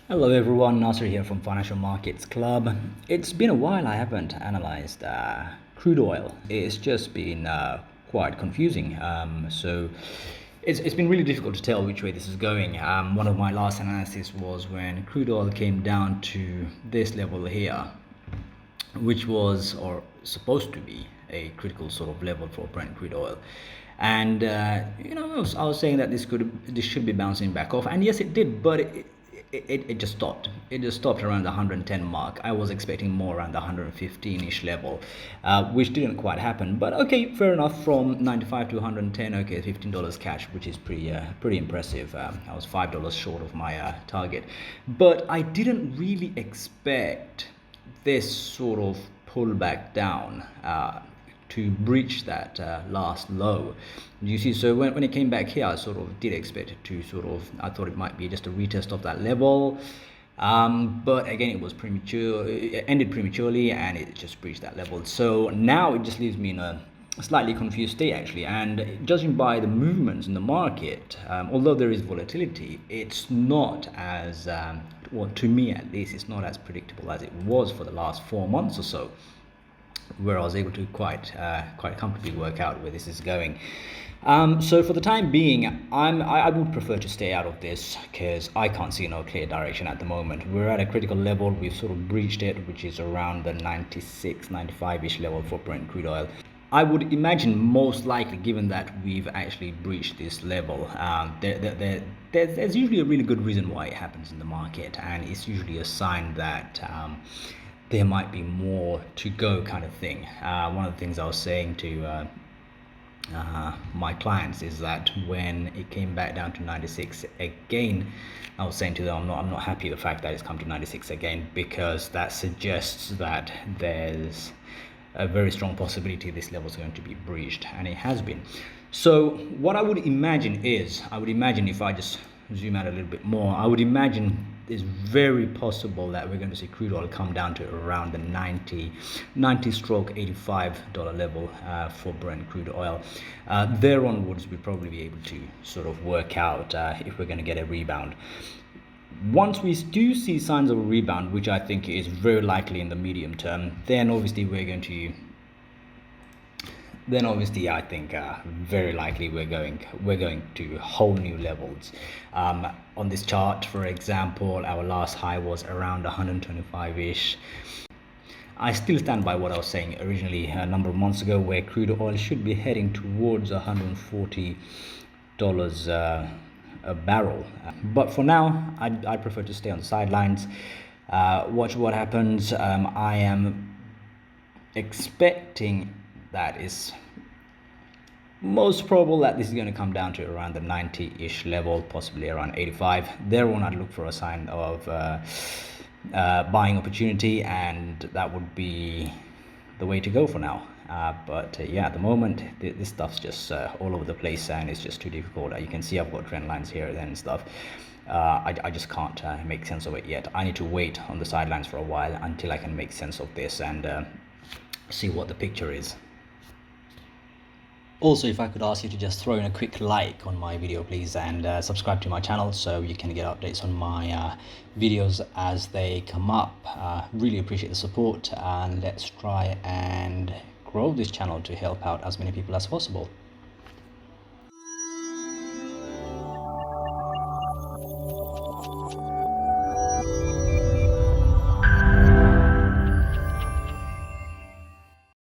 Hello everyone, Nasser here from Financial Markets Club. It's been a while I haven't analyzed crude oil. It's just been quite confusing. So it's been really difficult to tell which way this is going. One of my last analysis was when crude oil came down to this level here, which was or supposed to be a critical sort of level for Brent crude oil. And I was saying that this should be bouncing back off, and yes, it did, but it just stopped. It just stopped around the 110 mark. I was expecting more around the 115-ish level, which didn't quite happen. But okay, fair enough. From 95 to 110, okay, $15 cash, which is pretty impressive. I was $5 short of my target, but I didn't really expect this sort of pullback down to breach that last low. You see, so when it came back here, I sort of did expect it to I thought it might be just a retest of that level. But again, it was premature. It ended prematurely, and it just breached that level. So now it just leaves me in a slightly confused state, actually. And judging by the movements in the market, although there is volatility, it's not as well, to me at least, it's not as predictable as it was for the last 4 months or so, where I was able to quite comfortably work out where this is going. So for the time being, I would prefer to stay out of this because I can't see no clear direction at the moment. We're at a critical level. We've sort of breached it, which is around the 96, 95-ish level for Brent crude oil. I would imagine, most likely, given that we've actually breached this level, there's usually a really good reason why it happens in the market, and it's usually a sign that there might be more to go, kind of thing. One of the things I was saying to my clients is that when it came back down to 96 again, I was saying to them, I'm not happy with the fact that it's come to 96 again, because that suggests that there's a very strong possibility this level is going to be breached, and it has been. So what I would imagine if I just zoom out a little bit more, I would imagine it's very possible that we're going to see crude oil come down to around the 90 stroke $85 level for Brent crude oil. There onwards, we'll probably be able to sort of work out if we're going to get a rebound. Once we do see signs of a rebound, which I think is very likely in the medium term, then obviously I think very likely we're going to whole new levels. On this chart, for example, our last high was around 125-ish. I still stand by what I was saying originally a number of months ago, where crude oil should be heading towards $140 a barrel. But for now, I prefer to stay on the sidelines, watch what happens. I am expecting that is most probable that this is going to come down to around the 90-ish level, possibly around 85. There on, I'd look for a sign of buying opportunity, and that would be the way to go for now. But yeah, at the moment, this stuff's just all over the place, and it's just too difficult. You can see I've got trend lines here and stuff. I just can't make sense of it yet. I need to wait on the sidelines for a while until I can make sense of this and see what the picture is. Also, if I could ask you to just throw in a quick like on my video, please, and subscribe to my channel so you can get updates on my videos as they come up. Really appreciate the support, and let's try and grow this channel to help out as many people as possible.